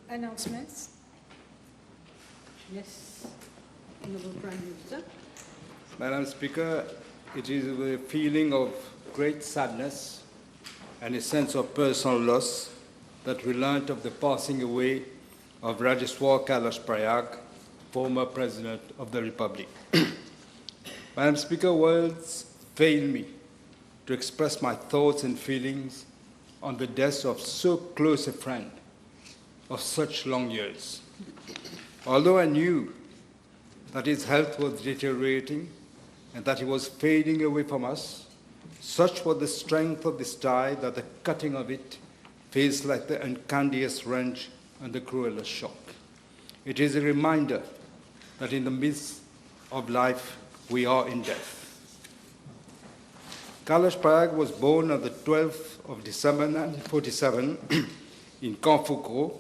Announcements. Yes, Honorable Prime Minister. Madam Speaker, it is with a feeling of great sadness and a sense of personal loss that we learnt of the passing away of Rajkeswur Purryag, former President of the Republic. Madam Speaker, words fail me to express my thoughts and feelings on the death of so close a friend of such long years. Although I knew that his health was deteriorating and that he was fading away from us, such was the strength of this tie that the cutting of it feels like the uncanniest wrench and the cruelest shock. It is a reminder that in the midst of life, we are in death. Purryag was born on the 12th of December 1947 in Kanfukro,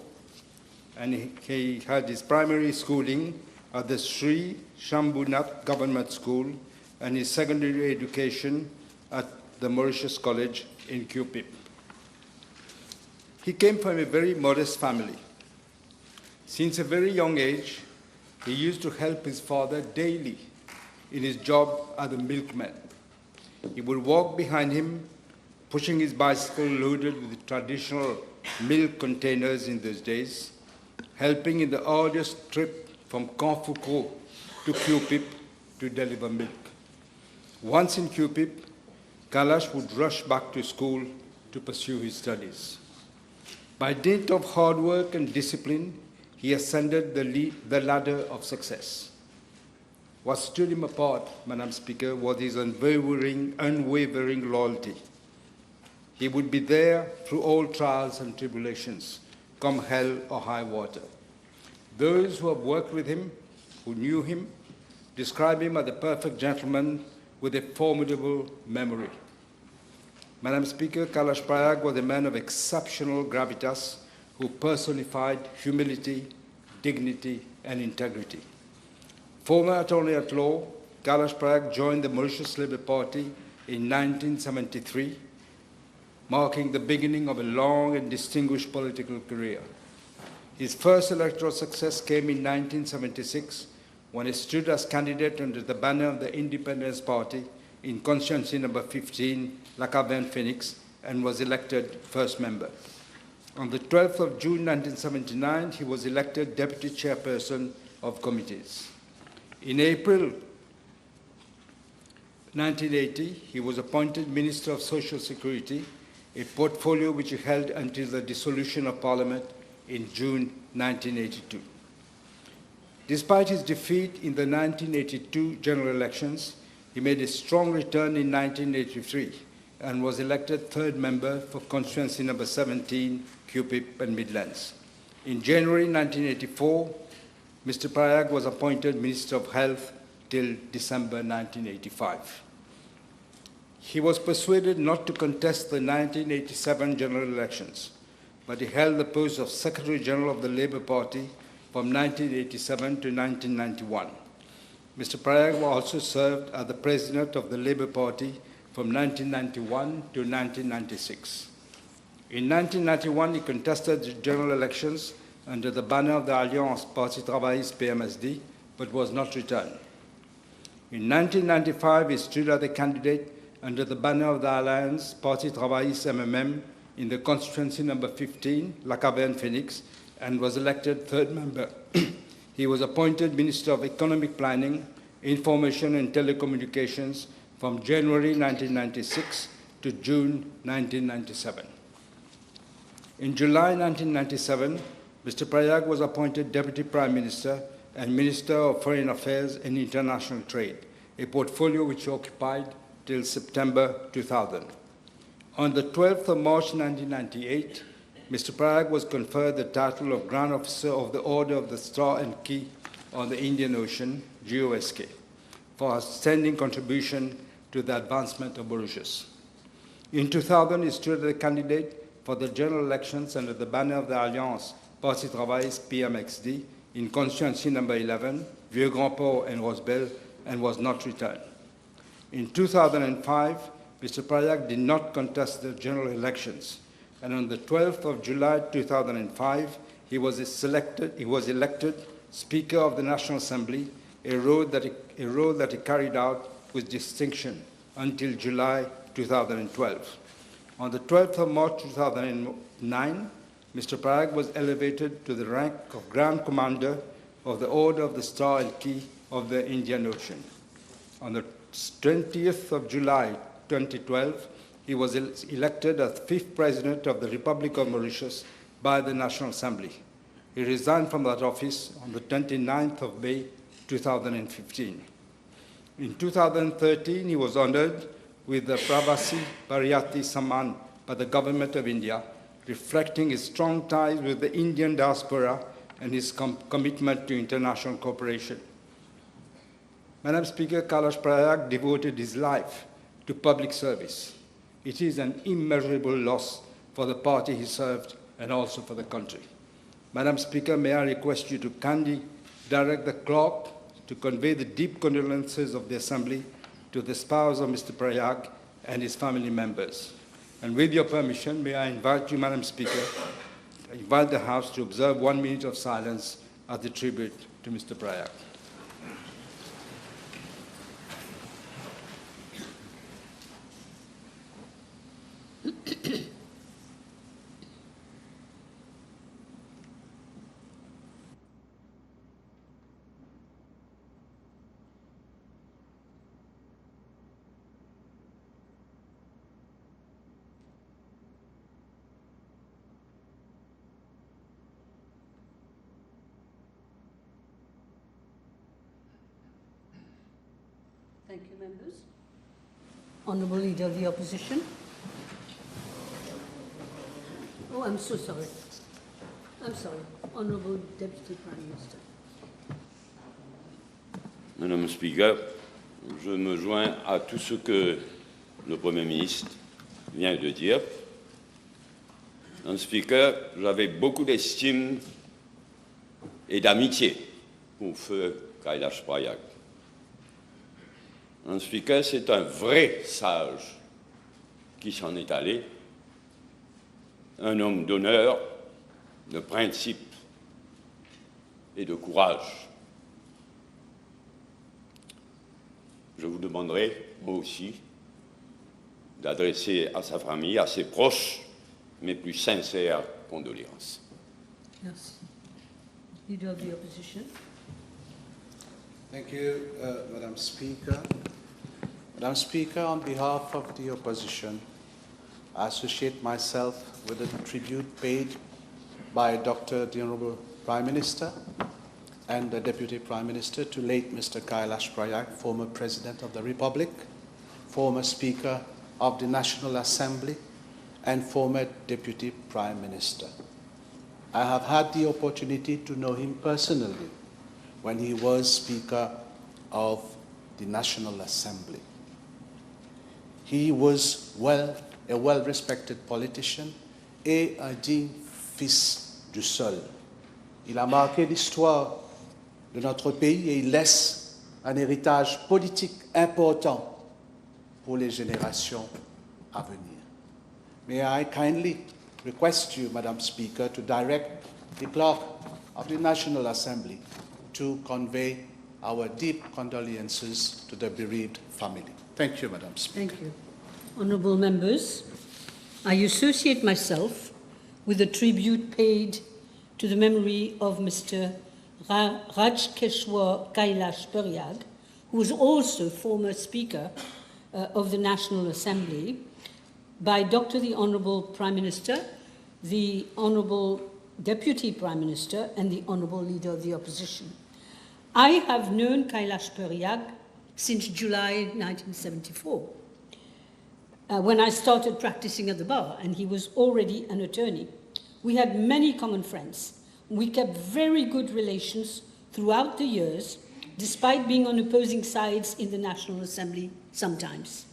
and he had his primary schooling at the Sri Shambhunath Government School and his secondary education at the Mauritius College in Cupip. He came from a very modest family. Since a very young age, he used to help his father daily in his job as a milkman. He would walk behind him, pushing his bicycle loaded with traditional milk containers in those days, helping in the arduous trip from Kanfukro to Cupip to deliver milk. Once in Cupip, Kailash would rush back to school to pursue his studies. By dint of hard work and discipline, he ascended the ladder of success. What stood him apart, Madam Speaker, was his unwavering loyalty. He would be there through all trials and tribulations, come hell or high water. Those who have worked with him, who knew him, describe him as the perfect gentleman with a formidable memory. Madam Speaker, Purryag was a man of exceptional gravitas who personified humility, dignity, and integrity. Former Attorney at Law, Purryag joined the Mauritius Labour Party in 1973, marking the beginning of a long and distinguished political career. His first electoral success came in 1976 when he stood as candidate under the banner of the Independence Party in constituency number 15, La Caverne-Phoenix, and was elected first member. On the 12th of June 1979, he was elected deputy chairperson of committees. In April 1980, he was appointed Minister of Social Security, a portfolio which he held until the dissolution of Parliament in June 1982. Despite his defeat in the 1982 general elections, he made a strong return in 1983 and was elected third member for constituency number 17, Cupip and Midlands. In January 1984, Mr. Purryag was appointed Minister of Health till December 1985. He was persuaded not to contest the 1987 general elections, but he held the post of Secretary General of the Labour Party from 1987 to 1991. Mr. Purryag also served as the President of the Labour Party from 1991 to 1996. In 1991, he contested the general elections under the banner of the Alliance Parti Travailliste PMSD, but was not returned. In 1995, he stood as a candidate under the banner of the Alliance Parti Travailliste MMM in the constituency number 15, La Caverne-Phoenix, and was elected third member. He was appointed Minister of Economic Planning, Information and Telecommunications from January 1996 to June 1997. In July 1997, Mr. Purryag was appointed Deputy Prime Minister and Minister of Foreign Affairs and International Trade, a portfolio which he occupied till September 2000. On the 12th of March 1998, Mr. Purryag was conferred the title of Grand Officer of the Order of the Star and Key on the Indian Ocean, GOSK, for his outstanding contribution to the advancement of Mauritius. In 2000, he stood as a candidate for the general elections under the banner of the Alliance Parti Travailliste PMXD in constituency number 11, Vieux-Grand-Port and Rosebel, and was not returned. In 2005, Mr. Purryag did not contest the general elections, and on the 12th of July 2005, he was elected Speaker of the National Assembly, a role that he carried out with distinction until July 2012. On the 12th of March 2009, Mr. Purryag was elevated to the rank of Grand Commander of the Order of the Star and Key of the Indian Ocean. On the 20th of July 2012, he was elected as 5th President of the Republic of Mauritius by the National Assembly. He resigned from that office on the 29th of May 2015. In 2013, he was honored with the Pravasi Pariyati Samman by the Government of India, reflecting his strong ties with the Indian diaspora and his commitment to international cooperation. Madam Speaker, Kailash Purryag devoted his life to public service. It is an immeasurable loss for the party he served and also for the country. Madam Speaker, may I request you to kindly direct the clerk to convey the deep condolences of the Assembly to the spouse of Mr. Purryag and his family members. And with your permission, may I invite you, Madam Speaker, invite the House to observe 1 minute of silence as a tribute to Mr. Purryag. Thank you, members. Honourable Leader of the Opposition. Oh, I'm so sorry. I'm sorry. Honourable Deputy Prime Minister. Madame le Speaker, je me joins à tout ce que le Premier ministre vient de dire. Madame le Speaker, j'avais beaucoup d'estime et d'amitié pour feu Kailash Purryag. Madame le Speaker, c'est un vrai sage qui s'en est allé, un homme d'honneur, de principe et de courage. Je vous demanderai, moi aussi, d'adresser à sa famille, à ses proches, mes plus sincères condoléances. Merci. Leader of the Opposition. Thank you, Madam Speaker. Madam Speaker, on behalf of the opposition, I associate myself with the tribute paid by the Honourable Prime Minister and the Deputy Prime Minister to late Mr. Kailash Purryag, former President of the Republic, former Speaker of the National Assembly, and former Deputy Prime Minister. I have had the opportunity to know him personally when he was Speaker of the National Assembly. He was a well-respected politician et un digne fils du sol. Il a marqué l'histoire de notre pays et il laisse un héritage politique important pour les générations à venir. May I kindly request you, Madam Speaker, to direct the clerk of the National Assembly to convey our deep condolences to the bereaved family. Thank you, Madam Speaker. Thank you. Honourable members, I associate myself with the tribute paid to the memory of Mr. Rajkeswur Kailash Purryag, who was also former Speaker of the National Assembly, by Dr. the Honourable Prime Minister, the Honourable Deputy Prime Minister, and the Honourable Leader of the Opposition. I have known Kailash Purryag since July 1974, when I started practicing at the bar, and he was already an attorney. We had many common friends. We kept very good relations throughout the years, despite being on opposing sides in the National Assembly sometimes.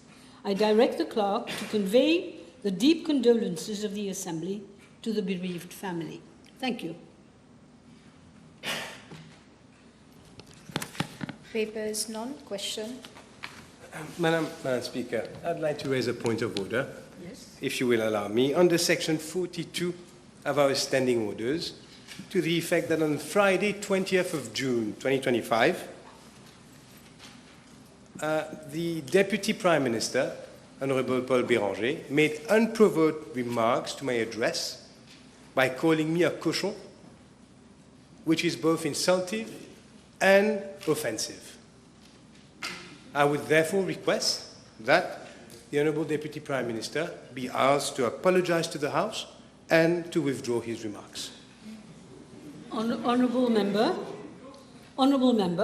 I direct the clerk to convey the deep condolences of the Assembly to the bereaved family. Thank you. Papers, none. Question. Madam Speaker, I'd like to raise a point of order, Yes. if you will allow me. Under Section 42 of our standing orders, to the effect that on Friday, 20th of June, 2025, the Deputy Prime Minister, Honorable Paul Béranger, made unprovoked remarks to my address by calling me a cochon, which is both insultive and offensive. I would therefore request that the Honourable Deputy Prime Minister be asked to apologise to the House and to withdraw his remarks. Honourable Member,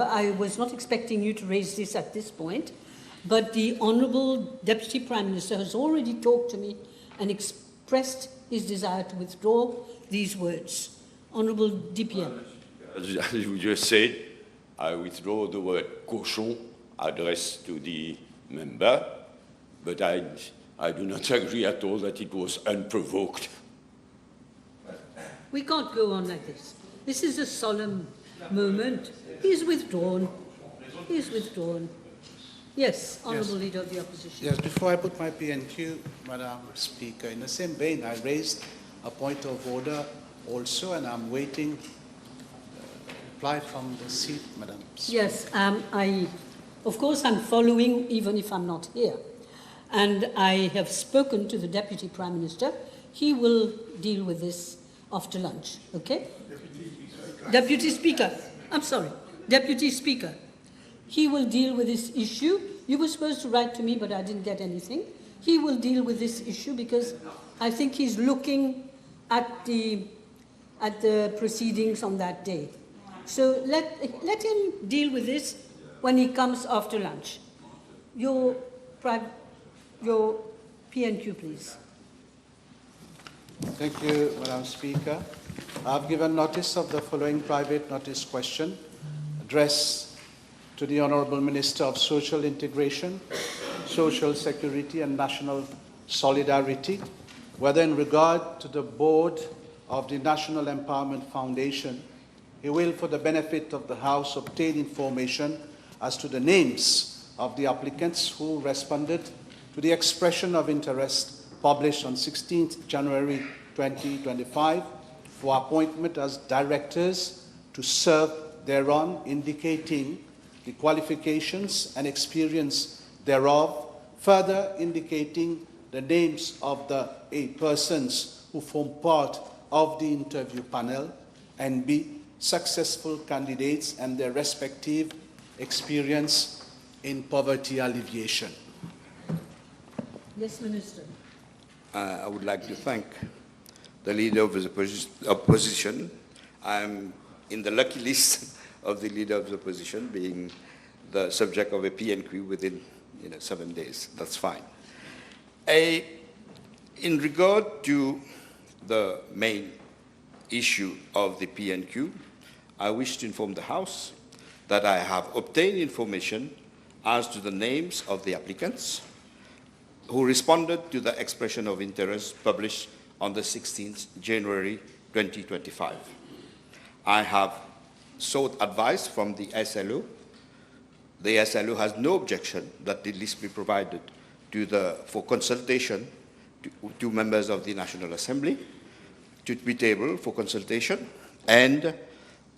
I was not expecting you to raise this at this point, but the Honourable Deputy Prime Minister has already talked to me and expressed his desire to withdraw these words. Honourable DPM. As you just said, I withdraw the word cochon addressed to the member, but I do not agree at all that it was unprovoked. We can't go on like this. This is a solemn moment. He's withdrawn. He's withdrawn. Yes, Honourable Leader of the Opposition. Yes, before I put my PNQ, Madam Speaker, in the same vein, I raised a point of order also, and I'm waiting reply from the seat, Madam Speaker. Yes, of course I'm following even if I'm not here. And I have spoken to the Deputy Prime Minister. He will deal with this after lunch, okay? Deputy Speaker, I'm sorry, Deputy Speaker. He will deal with this issue. You were supposed to write to me, but I didn't get anything. He will deal with this issue because I think he's looking at the proceedings on that day. So let him deal with this when he comes after lunch. Your PNQ, please. Thank you, Madam Speaker. I have given notice of the following private notice question addressed to the Honourable Minister of Social Integration, Social Security and National Solidarity, whether in regard to the Board of the National Empowerment Foundation, he will, for the benefit of the House, obtain information as to the names of the applicants who responded to the expression of interest published on 16th January 2025 for appointment as directors to serve thereon, indicating the qualifications and experience thereof, further indicating the names of the 8 persons who form part of the interview panel, and B, successful candidates and their respective experience in poverty alleviation. Yes, Minister. I would like to thank the Leader of the Opposition. I'm in the lucky list of the Leader of the Opposition, being the subject of a PNQ within 7 days. That's fine. In regard to the main issue of the PNQ, I wish to inform the House that I have obtained information as to the names of the applicants who responded to the expression of interest published on the 16th January 2025. I have sought advice from the SLO. The SLO has no objection that the list be provided for consultation to members of the National Assembly, to be tabled for consultation, and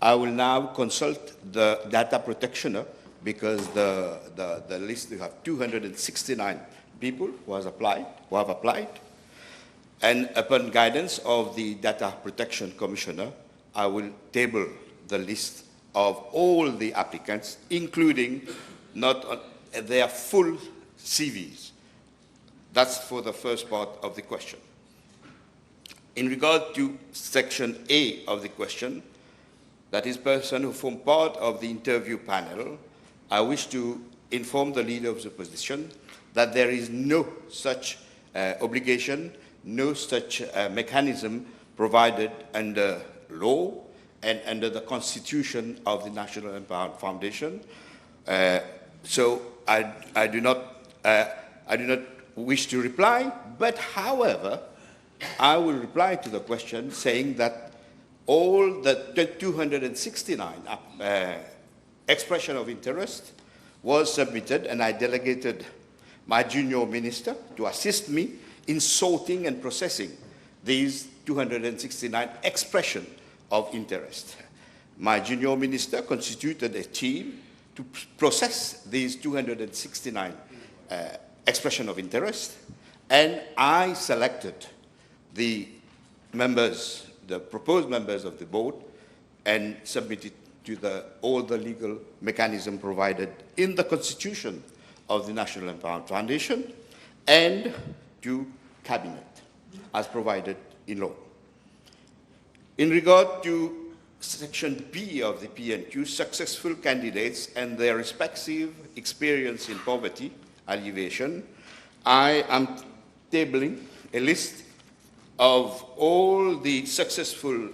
I will now consult the data protectioner because the list, we have 269 people who have applied, and upon guidance of the Data Protection Commissioner, I will table the list of all the applicants, including their full CVs. That's for the first part of the question. In regard to section A of the question, that is person who form part of the interview panel, I wish to inform the Leader of the Opposition that there is no such obligation, no such mechanism provided under law and under the Constitution of the National Empowerment Foundation. So I do not wish to reply, but however, I will reply to the question saying that all the 269 expression of interest was submitted, and I delegated my junior minister to assist me in sorting and processing these 269 expression of interest. My junior minister constituted a team to process these 269 expressions of interest, and I selected the members, the proposed members of the board, and submitted to all the legal mechanism provided in the Constitution of the National Empowerment Foundation and to Cabinet, as provided in law. In regard to Section B of the PNQ, successful candidates and their respective experience in poverty alleviation, I am tabling a list of all the successful,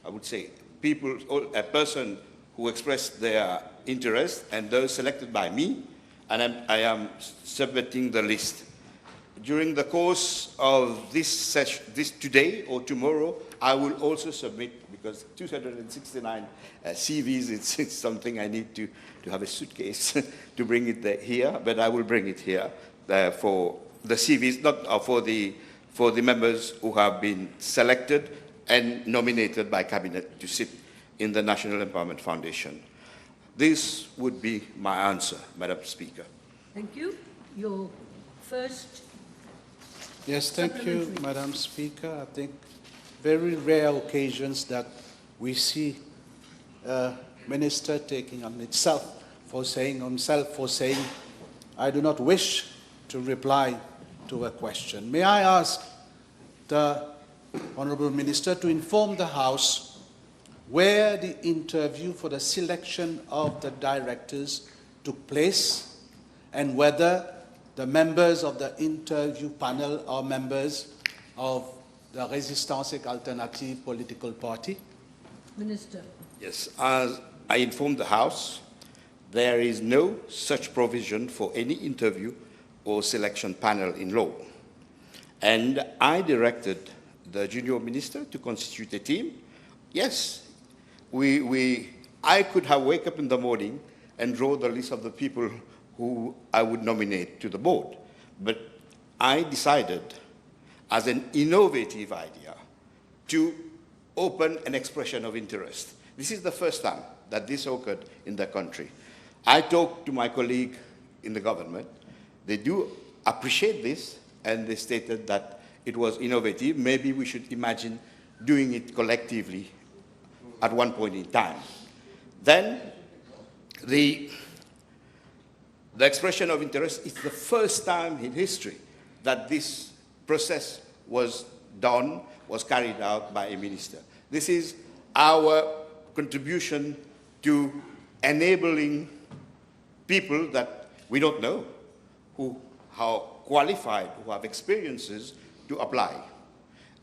I would say, people, a person who expressed their interest and those selected by me, and I am submitting the list. During the course of this session, today or tomorrow, I will also submit, because 269 CVs, it's something I need to have a suitcase to bring it here, but I will bring it here for the CVs, not for the members who have been selected and nominated by Cabinet to sit in the National Empowerment Foundation. This would be my answer, Madam Speaker. Thank you. Your first. Yes, thank you, Madam Speaker. I think very rare occasions that we see a minister taking on himself for saying, I do not wish to reply to a question. May I ask the Honourable Minister to inform the House where the interview for the selection of the directors took place and whether the members of the interview panel are members of the Résistance et Alternative political party? Minister. Yes, as I informed the House, there is no such provision for any interview or selection panel in law. And I directed the junior minister to constitute a team. Yes, I could have wake up in the morning and draw the list of the people who I would nominate to the board. But I decided, as an innovative idea, to open an expression of interest. This is the first time that this occurred in the country. I talked to my colleague in the government. They do appreciate this, and they stated that it was innovative. Maybe we should imagine doing it collectively at one point in time. Then the expression of interest is the first time in history that this process was carried out by a minister. This is our contribution to enabling people that we don't know, how qualified, who have experiences, to apply.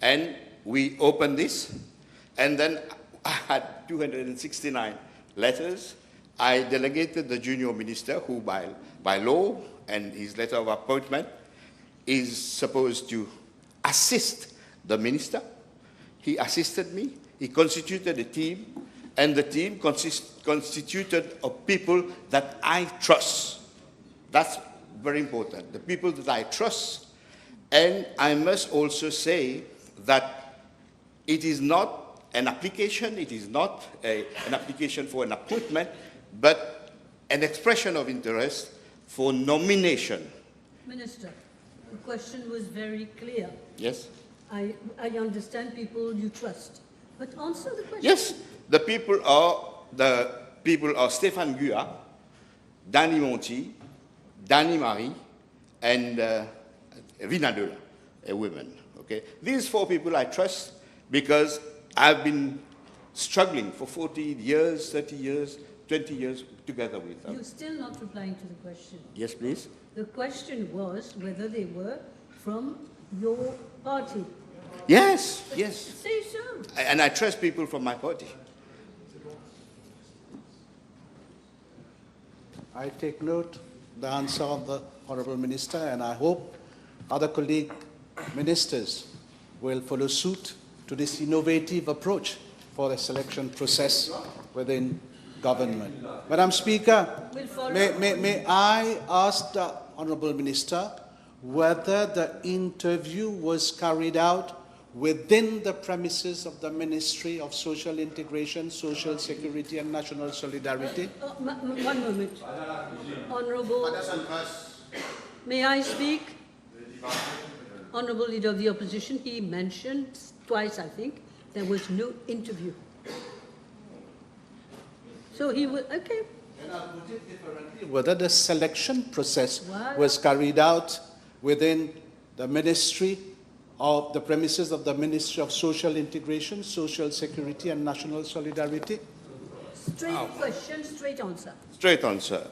And we opened this, and then I had 269 letters. I delegated the junior minister, who by law and his letter of appointment is supposed to assist the minister. He assisted me. He constituted a team, and the team constituted of people that I trust. That's very important, the people that I trust. And I must also say that it is not an application, it is not an application for an appointment, but an expression of interest for nomination. Minister, the question was very clear. Yes? I understand people you trust, but answer the question. Yes, the people are Stéphane Gua, Danny Monti, Danny Marie, and Vinadola, a woman. Okay, these four people I trust because I've been struggling for 40 years, 30 years, 20 years together with them. You're still not replying to the question. Yes, please. The question was whether they were from your party. Yes, yes. Say so. And I trust people from my party. I take note the answer of the Honourable Minister, and I hope other colleague ministers will follow suit to this innovative approach for the selection process within government. Madam Speaker, may I ask the Honourable Minister whether the interview was carried out within the premises of the Ministry of Social Integration, Social Security and National Solidarity? One moment. Honourable, may I speak? Honourable Leader of the Opposition, he mentioned twice, I think, there was no interview. So he will, okay. And I'll put it differently. Whether the selection process What? was carried out within the Ministry of the premises of the Ministry of Social Integration, Social Security and National Solidarity? Straight question, straight answer. Straight answer.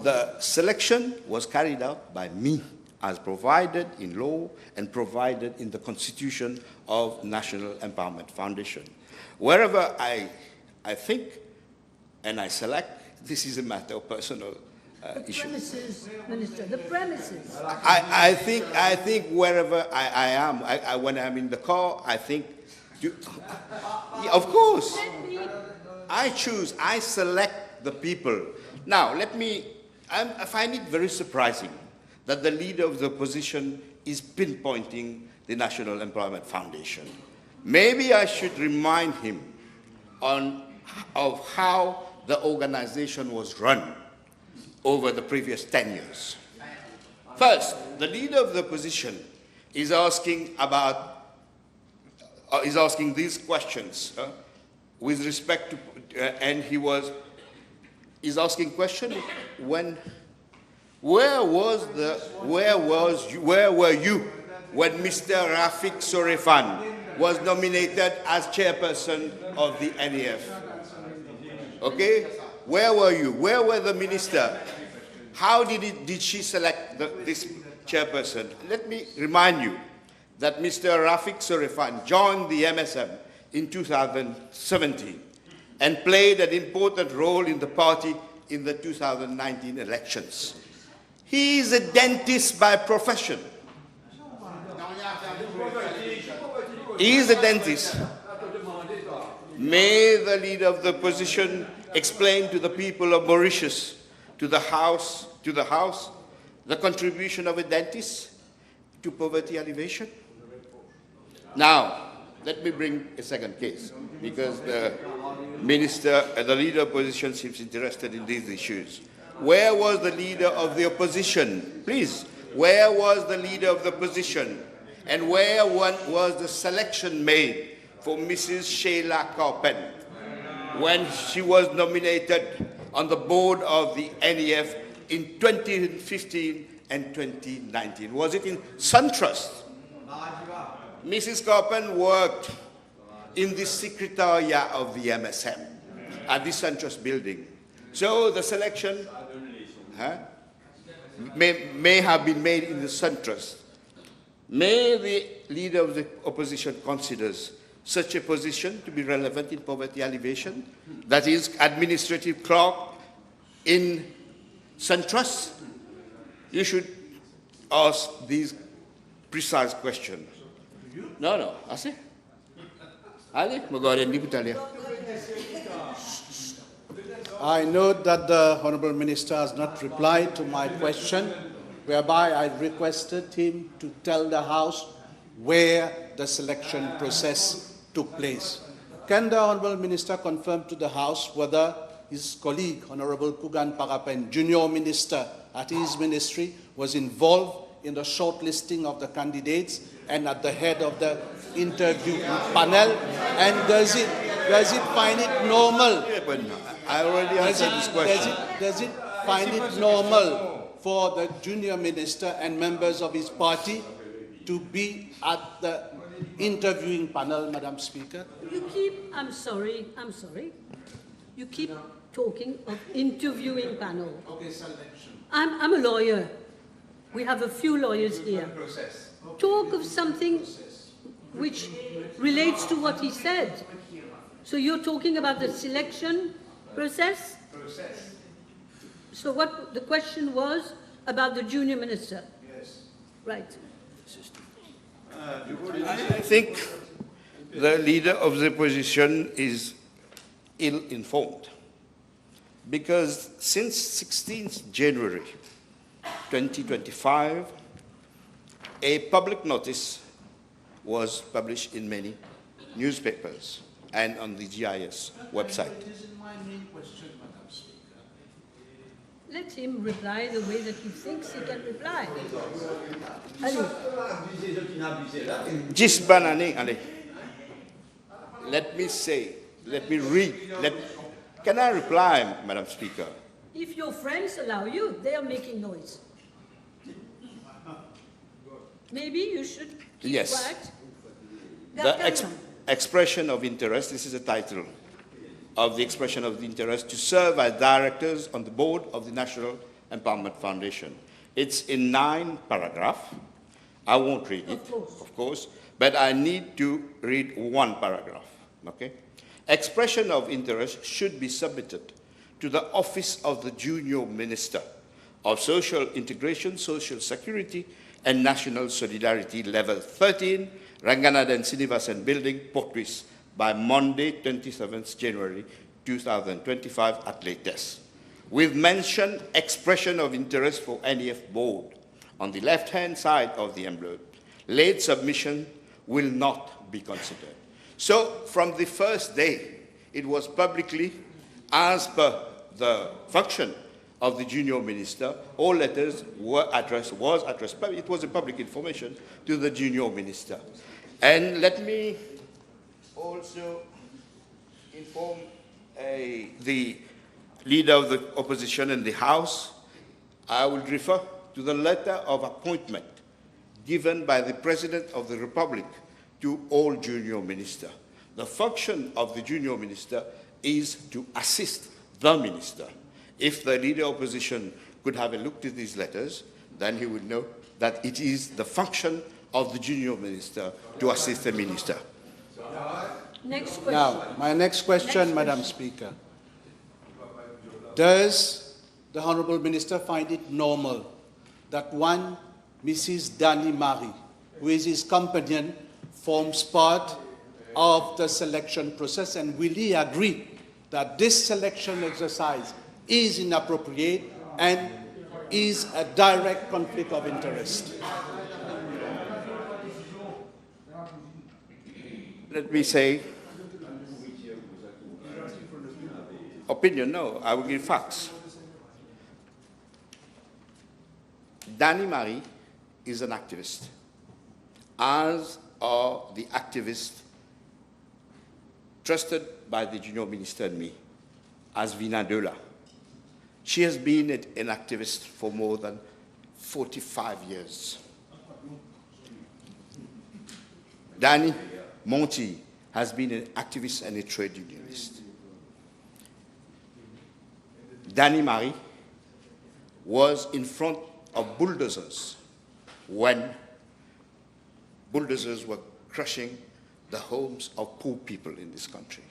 The selection was carried out by me, as provided in law and provided in the Constitution of National Empowerment Foundation. Wherever I think and I select, this is a matter of personal issue. Premises, Minister, the premises. I think wherever I am, when I'm in the car, I think, yeah, of course, I choose, I select the people. Now, I find it very surprising that the leader of the opposition is pinpointing the National Employment Foundation. Maybe I should remind him of how the organization was run over the previous 10 years. First, the leader of the opposition is asking these questions with respect to, and he's asking question where were you when Mr. Rafik Sorefan was nominated as chairperson of the NEF? Okay? Where were you? Where were the minister? How did she select this chairperson? Let me remind you that Mr. Rafik Sorefan joined the MSM in 2017 and played an important role in the party in the 2019 elections. He is a dentist by profession. He is a dentist. May the leader of the opposition explain to the people of Mauritius, to the House, the contribution of a dentist to poverty alleviation. Now, let me bring a second case, because the leader of opposition seems interested in these issues. Where was the leader of the opposition? Please, where was the leader of the opposition? And where was the selection made for Mrs. Sheila Carpen when she was nominated on the board of the NEF in 2015 and 2019? Was it in SunTrust? Mrs. Carpen worked in the secretariat of the MSM at the SunTrust building. So the selection may have been made in the SunTrust. May the leader of the opposition considers such a position to be relevant in poverty alleviation, that is, administrative clerk in SunTrust? You should ask these precise questions. No, asi? Ali, magawin di Italia. I note that the Honourable Minister has not replied to my question, whereby I requested him to tell the House where the selection process took place. Can the Honourable Minister confirm to the House whether his colleague, Honourable Kugan Parapen, Junior Minister at his ministry, was involved in the shortlisting of the candidates and at the head of the interview panel? And does it find it normal? I already answered this question. Does it find it normal for the junior minister and members of his party to be at the interviewing panel, Madam Speaker? I'm sorry. You keep talking of interviewing panel. Okay, selection. I'm a lawyer. We have a few lawyers here. Talk of something which relates to what he said. So you're talking about the selection process? So what the question was about the junior minister? Yes. Right. I think the leader of the opposition is ill-informed, because since 16th January 2025, a public notice was published in many newspapers and on the GIS website. It isn't my main question, Madam Speaker. Let him reply the way that he thinks he can reply. Allez. Just banane, allez. Let me say, let me read. Can I reply, Madam Speaker? If your friends allow you, they are making noise. Maybe you should keep Yes. quiet. The expression of interest, this is the title of the expression of interest, to serve as directors on the board of the National Empowerment Foundation. It's in 9 paragraphs. I won't read it, of course, but I need to read 1 paragraph, okay? Expression of interest should be submitted to the Office of the Junior Minister of Social Integration, Social Security, and National Solidarity, Level 13, Ranganaden Sinivasan Building, Port Louis, by Monday, 27th January 2025 at latest. With mentioned expression of interest for NEF board on the left-hand side of the envelope, late submission will not be considered. So from the first day, it was publicly, as per the function of the junior minister, all letters was addressed, it was a public information to the junior minister. And let me also inform the leader of the opposition in the House. I will refer to the letter of appointment given by the President of the Republic to all junior ministers. The function of the junior minister is to assist the minister. If the leader of opposition could have a look at these letters, then he would know that it is the function of the junior minister to assist the minister. Next question. Now, my next question, Madam Speaker. Does the Honourable Minister find it normal that one Mrs. Danny Marie, who is his companion, forms part of the selection process, and will he agree that this selection exercise is inappropriate and is a direct conflict of interest? Let me say, opinion, no, I will give facts. Danny Marie is an activist, as are the activists trusted by the junior minister and me, as Vina Dola. She has been an activist for more than 45 years. Danny Monty has been an activist and a trade unionist. Danny Marie was in front of bulldozers when bulldozers were crushing the homes of poor people in this country.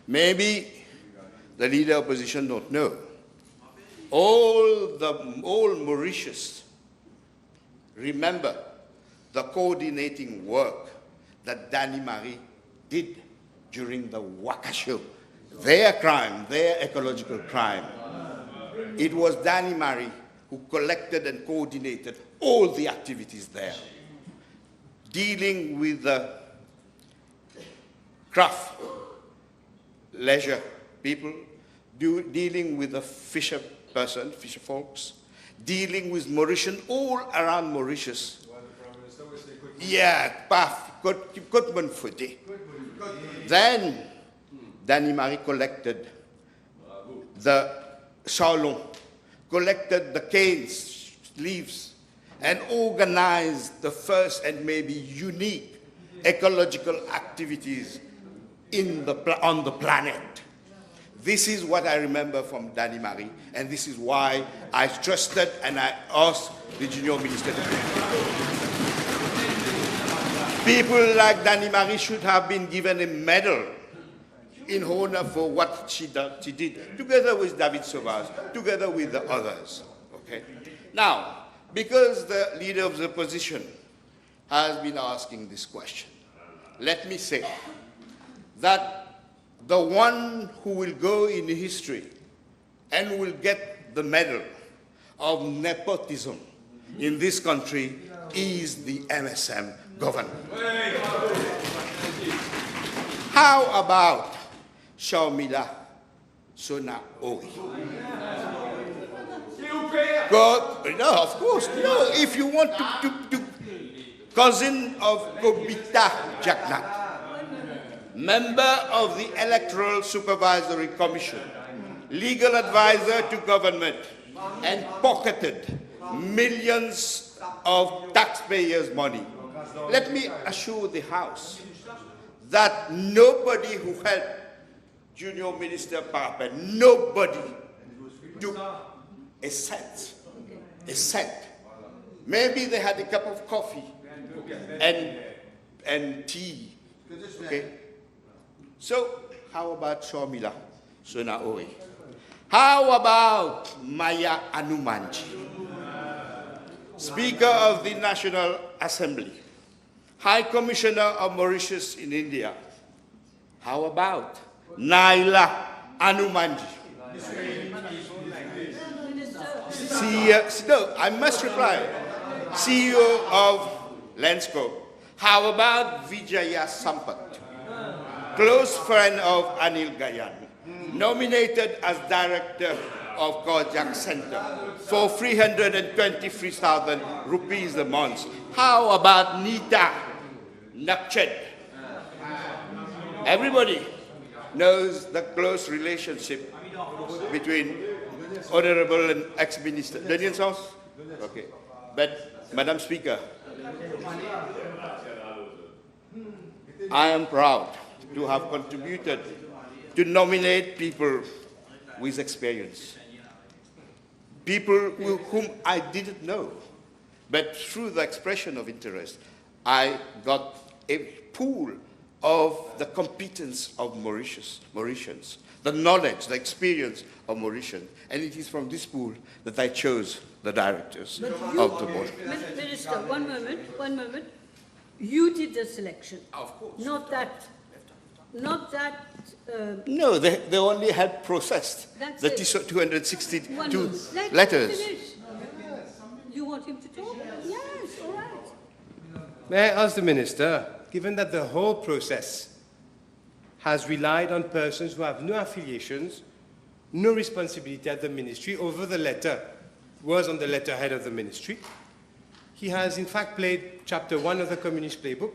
Maybe the leader of opposition don't know. All Mauritius remember the coordinating work that Danny Marie did during the Waka Show. Their crime, their ecological crime. It was Danny Marie who collected and coordinated all the activities there, dealing with the craft, leisure people, dealing with the fisher folks, dealing with Mauritian, all around Mauritius. Yeah, paf, Kutman Futi. Then Danny Marie collected the Shaolong, collected the canes, leaves, and organized the first and maybe unique ecological activities on the planet. This is what I remember from Danny Marie, and this is why I trusted and I asked the junior minister to do it. People like Danny Marie should have been given a medal in honor for what she did, together with David Sauvage, together with the others. Okay? Now, because the leader of the opposition has been asking this question, let me say that the one who will go in history and will get the medal of nepotism in this country is the MSM, government. How about Shaumila Sona Ori? God, no, of course, no. If you want to cousin of Kobita Jagnat, member of the Electoral Supervisory Commission, legal advisor to government, and pocketed millions of taxpayers' money. Let me assure the House that nobody who helped Junior Minister Papa, nobody took a cent. A cent. Maybe they had a cup of coffee and tea. Okay? So, how about Shaumila Sona Ori? How about Maya Anumanji, Speaker of the National Assembly, High Commissioner of Mauritius in India? How about Naila Anumanji? No, I must reply. CEO of Lensco. How about Vijaya Sampat, close friend of Anil Gayan, nominated as director of Kojak Center for 323,000 rupees a month? How about Nita Nakched? Everybody knows the close relationship between Honorable and ex-minister. Daniel Séance? Okay. But, Madam Speaker, I am proud to have contributed to nominate people with experience. People whom I didn't know. But through the expression of interest, I got a pool of the competence of Mauritians, the knowledge, the experience of Mauritians. And it is from this pool that I chose the directors of the board. Minister, one moment. You did the selection. Of course. Not that. No, they only had processed the 262 letters. You want him to talk? Yes, all right. May I ask the Minister, given that the whole process has relied on persons who have no affiliations, no responsibility at the ministry, over the letter was on the letterhead of the ministry. He has in fact played Chapter 1 of the Communist Playbook,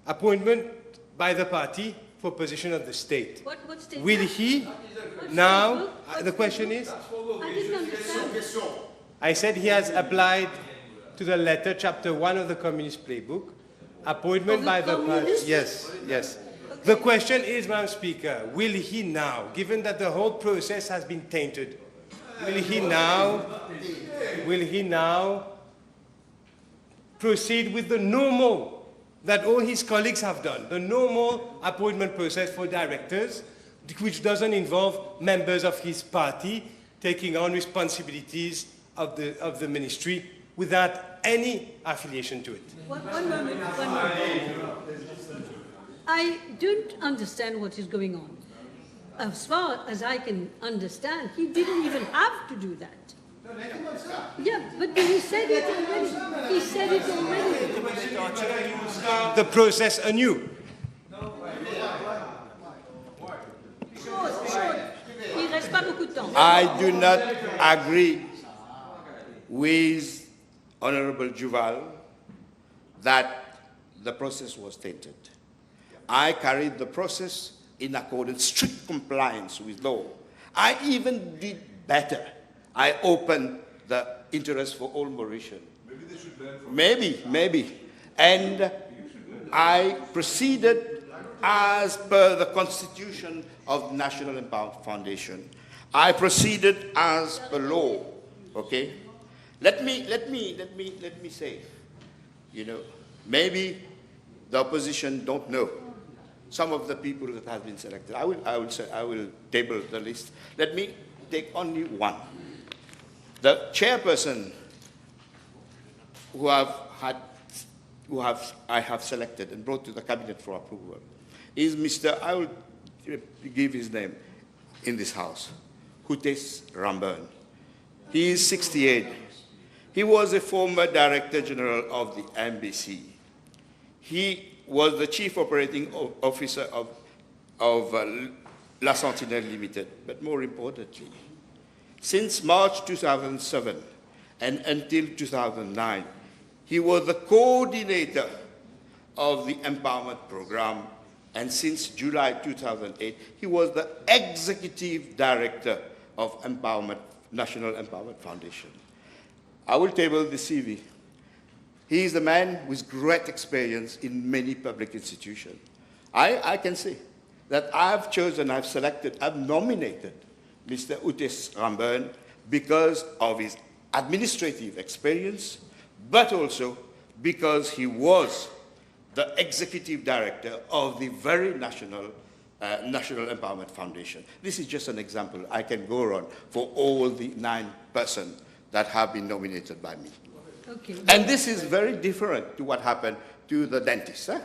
appointment by the party for position of the state. What state? Will he now, the question is? I didn't understand. I said he has applied to the letter, Chapter 1 of the Communist Playbook, appointment by the party. Yes, yes. The question is, Madam Speaker, will he now, given that the whole process has been tainted, will he now proceed with the normal that all his colleagues have done, the normal appointment process for directors, which doesn't involve members of his party taking on responsibilities of the ministry without any affiliation to it? One moment. I don't understand what is going on. As far as I can understand, he didn't even have to do that. Yeah, but he said it already. He said it already. The process anew. Short. Il reste pas beaucoup de temps. I do not agree with Honorable Juval that the process was tainted. I carried the process in accordance, strict compliance with law. I even did better. I opened the interest for all Mauritians. Maybe they should learn from Maybe. And I proceeded as per the Constitution of the National Empowerment Foundation. I proceeded as per law. Okay? Let me say, maybe the opposition don't know some of the people that have been selected. I will table the list. Let me take only one. The chairperson I have selected and brought to the cabinet for approval is Mr. I will give his name in this house, Hutes Ramburn. He is 68. He was a former Director General of the NBC. He was the chief operating officer of La Sentinelle Limited, but more importantly, since March 2007 and until 2009, he was the coordinator of the empowerment program, and since July 2008, he was the executive director of National Empowerment Foundation. I will table the CV. He is a man with great experience in many public institutions. I can say that I've nominated Mr. Utes Ramburn because of his administrative experience, but also because he was the executive director of the very National Empowerment Foundation. This is just an example. I can go on for all the 9 persons that have been nominated by me. Okay. And this is very different to what happened to the dentist. Huh?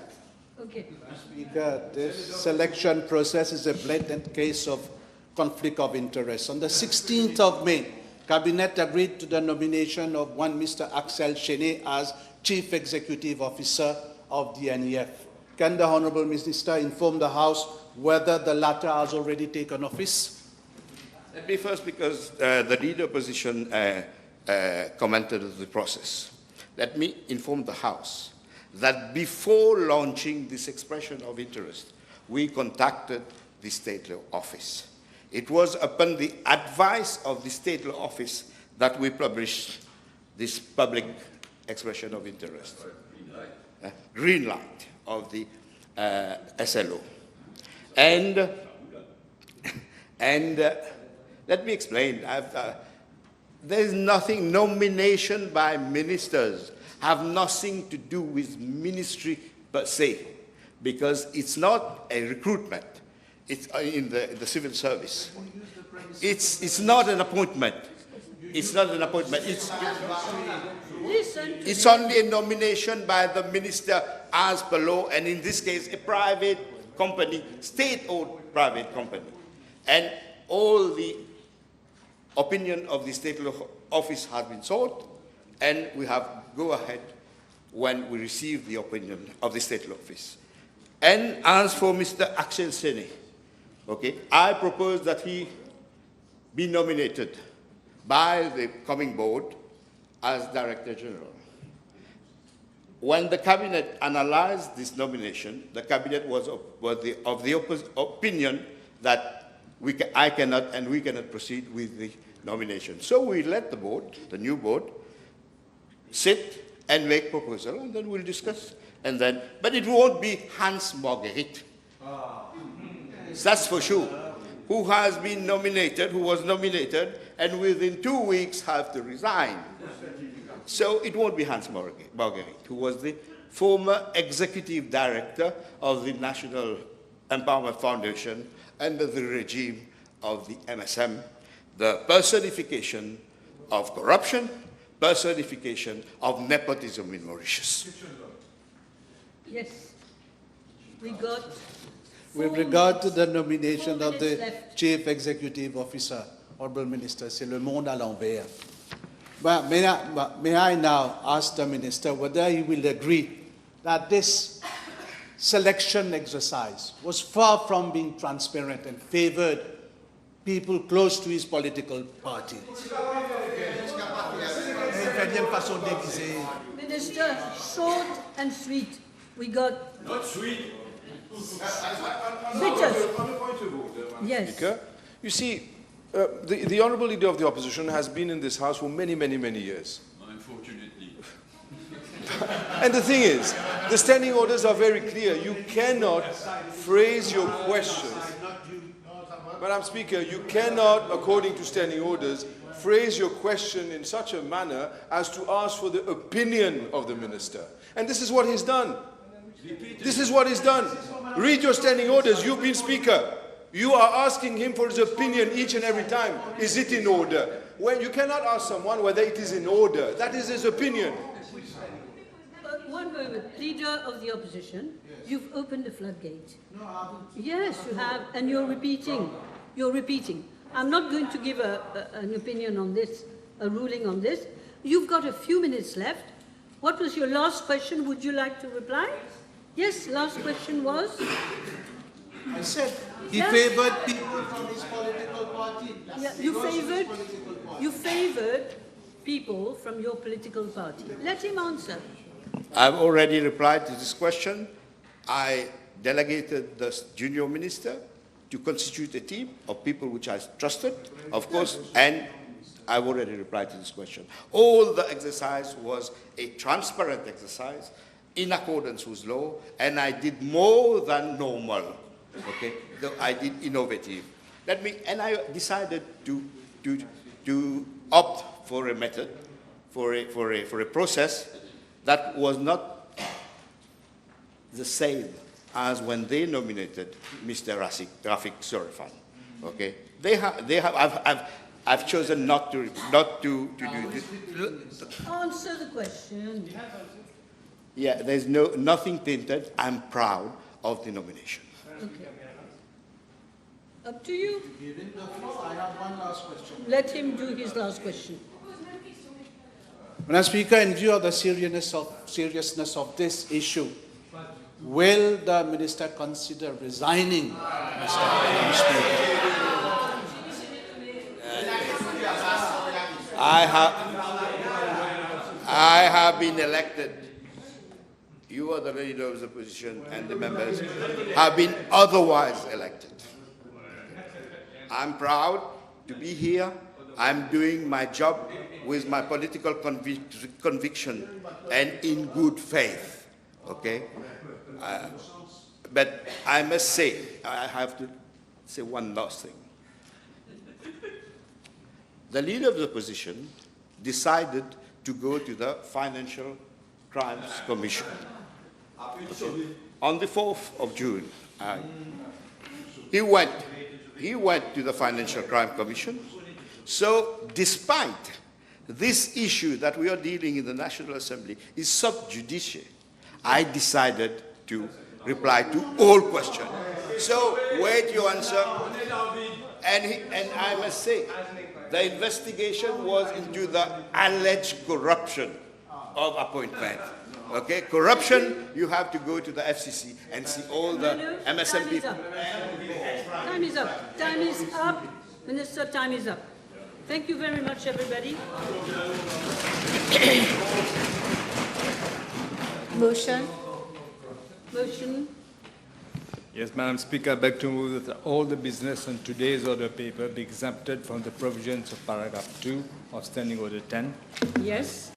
Okay. Speaker, this selection process is a blatant case of conflict of interest. On the 16th of May, Cabinet agreed to the nomination of one Mr. Axel Chenet as Chief Executive Officer of the NEF. Can the Honourable Minister inform the House whether the latter has already taken office? Let me first, because the leader opposition commented on the process. Let me inform the House that before launching this expression of interest, we contacted the State Law Office. It was upon the advice of the State Law Office that we published this public expression of interest. Green light of the SLO. And let me explain. There is nothing, nomination by ministers have nothing to do with ministry per se, because it's not a recruitment. It's in the civil service. It's not an appointment. It's not an appointment. It's only a nomination by the minister as per law, and in this case, a private company, state-owned private company. And all the opinion of the State Law Office has been sought, and we have go ahead when we receive the opinion of the State Law Office. And as for Mr. Axel Chenet, okay, I propose that he be nominated by the coming board as Director General. When the Cabinet analyzed this nomination, the Cabinet was of the opinion that I cannot and we cannot proceed with the nomination. So we let the board, the new board, sit and make proposal, and then we'll discuss. And then, but it won't be Hans Marguerite. That's for sure. Who has been nominated, who was nominated, and within 2 weeks have to resign. So it won't be Hans Marguerite, who was the former executive director of the National Empowerment Foundation under the regime of the MSM, the personification of corruption, personification of nepotism in Mauritius. Yes. We got... With regard to the nomination of the Chief Executive Officer, Honourable Minister, c'est le monde à l'envers. But may I now ask the Minister whether he will agree that this selection exercise was far from being transparent and favoured people close to his political party. Minister, short and sweet. We got... Not sweet. Yes. Speaker, you see, the Honourable Leader of the Opposition has been in this House for many, many, many years. Unfortunately. And the thing is, the standing orders are very clear. You cannot phrase your questions. Madam Speaker, you cannot, according to standing orders, phrase your question in such a manner as to ask for the opinion of the Minister. And this is what he's done. This is what he's done. Read your standing orders. You've been Speaker. You are asking him for his opinion each and every time. Is it in order? When you cannot ask someone whether it is in order. That is his opinion. One moment. Leader of the Opposition, you've opened the floodgate. Yes, you have, and you're repeating. You're repeating. I'm not going to give an opinion on this, a ruling on this. You've got a few minutes left. What was your last question? Would you like to reply? Yes, last question was? I said he Yeah. favored people from his political party. Yeah, you favored people from your political party. Let him answer. I've already replied to this question. I delegated the junior minister to constitute a team of people which I trusted, of course, and I've already replied to this question. All the exercise was a transparent exercise in accordance with law, and I did more than normal, okay? Though I did innovative. And I decided to opt for a method, for a process that was not the same as when they nominated Mr. Rajkeswur. Okay, I've chosen not to do this. Answer the question. Yeah, there's nothing tainted. I'm proud of the nomination. Okay. Up to you. Given the floor, I have one last question. Let him do his last question. Madam Speaker, in view of the seriousness of this issue, will the minister consider resigning, Mr. Speaker? I have been elected. You are the leader of the opposition, and the members have been otherwise elected. I'm proud to be here. I'm doing my job with my political conviction and in good faith, okay? But I must say, I have to say one last thing. The leader of the opposition decided to go to the Financial Crimes Commission. Okay. On the 4th of June, he went to the Financial Crime Commission. So despite this issue that we are dealing in the National Assembly is sub judice, I decided to reply to all questions. So wait your answer. And I must say, the investigation was into the alleged corruption of appointment. Okay, corruption, you have to go to the FCC and see all the MSM people. Time is up. Time is up. Minister, time is up. Thank you very much, everybody. Motion. Motion. Yes, Madam Speaker, I beg to move that all the business on today's order paper be exempted from the provisions of paragraph 2 of Standing Order 10. Yes.